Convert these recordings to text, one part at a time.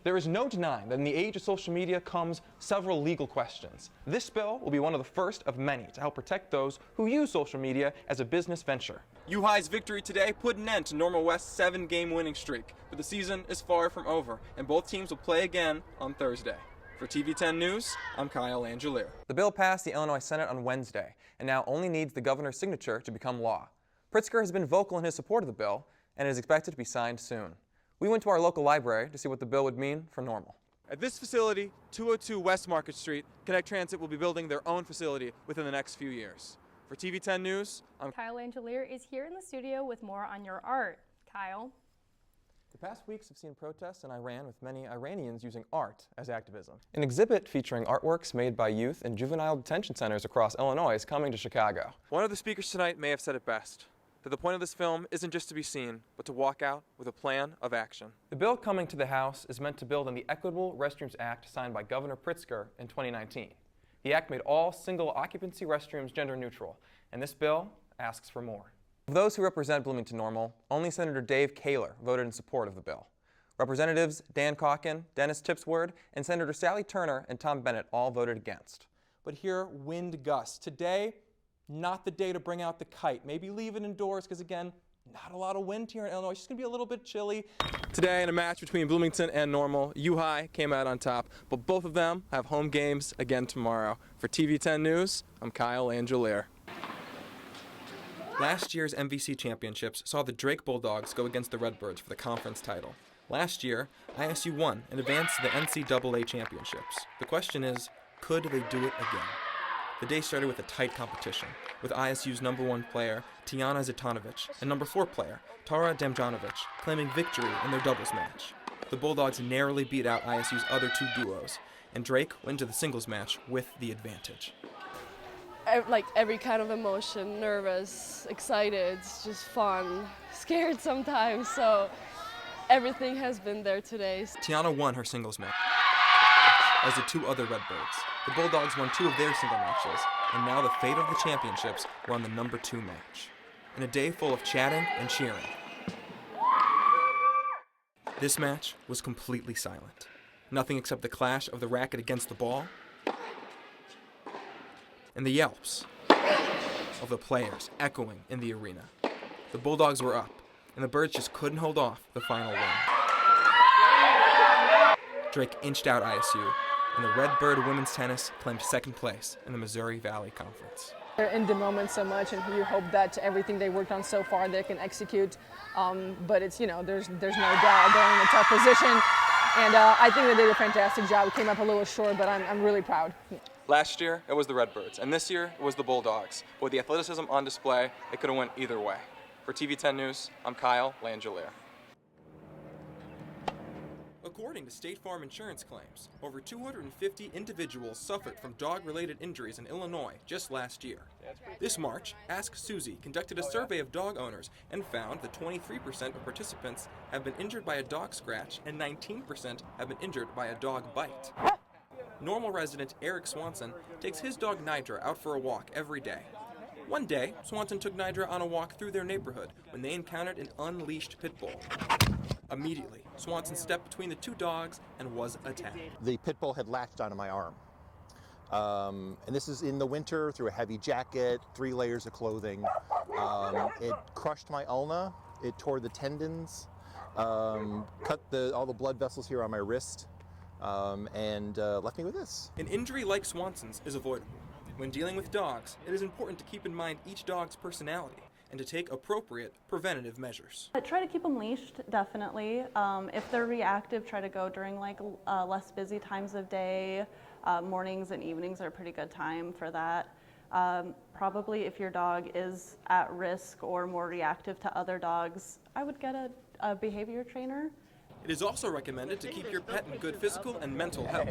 There is no denying that in the age of social media comes several legal questions. This bill will be one of the first of many to help protect those who use social media as a business venture. U-High's victory today put an end to Normal West's 7-game winning streak, but the season is far from over, and both teams will play again on Thursday. For TV 10 News, I'm Kyle Langellier. The bill passed the Illinois Senate on Wednesday, and now only needs the governor's signature to become law. Pritzker has been vocal in his support of the bill, and is expected to be signed soon. We went to our local library to see what the bill would mean for Normal. At this facility, 202 West Market Street, Connect Transit will be building their own facility within the next few years. For TV 10 News, I'm Kyle Langellier is here in the studio with more on your art. Kyle? The past weeks have seen protests in Iran with many Iranians using art as activism. An exhibit featuring artworks made by youth in juvenile detention centers across Illinois is coming to Chicago. One of the speakers tonight may have said it best, that the point of this film isn't just to be seen, but to walk out with a plan of action. The bill coming to the House is meant to build on the Equitable Restrooms Act signed by Governor Pritzker in 2019. The act made all single-occupancy restrooms gender neutral, and this bill asks for more. Of those who represent Bloomington Normal, only Senator Dave Kaler voted in support of the bill. Representatives Dan Calkin, Dennis Tipsword, and Senator Sally Turner and Tom Bennett all voted against. But here, wind gusts. Today, not the day to bring out the kite. Maybe leave it indoors because, again, not a lot of wind here in Illinois. It's just going to be a little bit chilly. Today, in a match between Bloomington and Normal, U-High came out on top, but both of them have home games again tomorrow. For TV 10 News, I'm Kyle Langellier. Last year's MVC championships saw the Drake Bulldogs go against the Redbirds for the conference title. Last year, ISU won and advanced to the NCAA championships. The question is, could they do it again? The day started with a tight competition, with ISU's #1 player, Tiana Zitanovic, and #4 player, Tara Damjanovic, claiming victory in their doubles match. The Bulldogs narrowly beat out ISU's other two duos, and Drake went to the singles match with the advantage. Like every kind of emotion, nervous, excited, just fun, scared sometimes, so everything has been there today. Tiana won her singles match, as did two other Redbirds. The Bulldogs won 2 of their single matches, and now the fate of the championships were on the #2 match. In a day full of chatting and cheering, this match was completely silent. Nothing except the clash of the racket against the ball and the yelps of the players echoing in the arena. The Bulldogs were up, and the Birds just couldn't hold off the final win. Drake inched out ISU, and the Redbird women's tennis claimed second place in the Missouri Valley Conference. They're in the moment so much, and you hope that everything they worked on so far they can execute. But it's, there's no doubt they're in a tough position, and I think they did a fantastic job. We came up a little short, but I'm really proud. Last year, it was the Redbirds, and this year, it was the Bulldogs. But with the athleticism on display, it could have went either way. For TV 10 News, I'm Kyle Langellier. According to State Farm insurance claims, over 250 individuals suffered from dog-related injuries in Illinois just last year. This March, Ask Susie conducted a survey of dog owners and found that 23% of participants have been injured by a dog scratch and 19% have been injured by a dog bite. Normal resident Eric Swanson takes his dog Nidra out for a walk every day. One day, Swanson took Nidra on a walk through their neighborhood when they encountered an unleashed pit bull. Immediately, Swanson stepped between the two dogs and was attacked. The pit bull had latched onto my arm. And this is in the winter, through a heavy jacket, 3 layers of clothing. It crushed my ulna, it tore the tendons, cut all the blood vessels here on my wrist, and left me with this. An injury like Swanson's is avoidable. When dealing with dogs, it is important to keep in mind each dog's personality and to take appropriate preventative measures. Try to keep them leashed, definitely. If they're reactive, try to go during less busy times of day. Mornings and evenings are a pretty good time for that. Probably if your dog is at risk or more reactive to other dogs, I would get a behavior trainer. It is also recommended to keep your pet in good physical and mental health,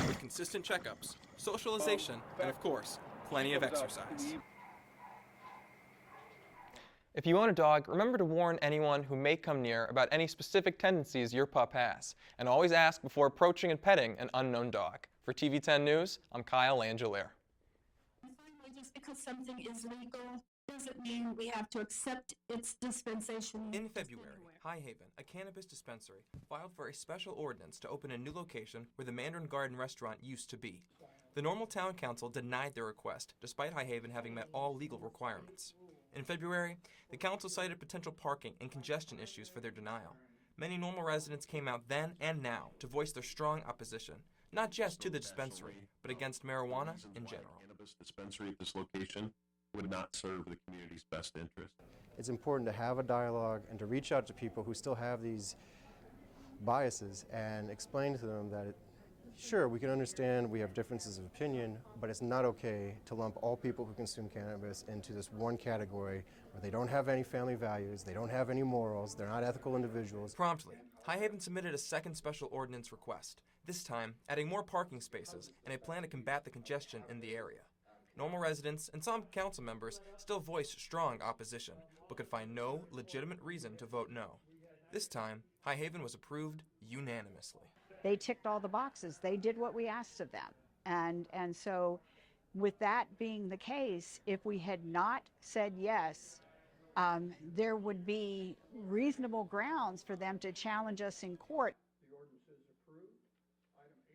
with consistent checkups, socialization, and of course, plenty of exercise. If you own a dog, remember to warn anyone who may come near about any specific tendencies your pup has, and always ask before approaching and petting an unknown dog. For TV 10 News, I'm Kyle Langellier. Just because something is legal doesn't mean we have to accept its dispensation. In February, High Haven, a cannabis dispensary, filed for a special ordinance to open a new location where the Mandarin Garden restaurant used to be. The Normal Town Council denied their request, despite High Haven having met all legal requirements. In February, the council cited potential parking and congestion issues for their denial. Many Normal residents came out then and now to voice their strong opposition, not just to the dispensary, but against marijuana in general. Cannabis dispensary at this location would not serve the community's best interest. It's important to have a dialogue and to reach out to people who still have these biases and explain to them that sure, we can understand we have differences of opinion, but it's not okay to lump all people who consume cannabis into this one category where they don't have any family values, they don't have any morals, they're not ethical individuals. Promptly, High Haven submitted a second special ordinance request, this time adding more parking spaces and a plan to combat the congestion in the area. Normal residents and some council members still voiced strong opposition, but could find no legitimate reason to vote no. This time, High Haven was approved unanimously. They ticked all the boxes. They did what we asked of them. And so with that being the case, if we had not said yes, there would be reasonable grounds for them to challenge us in court.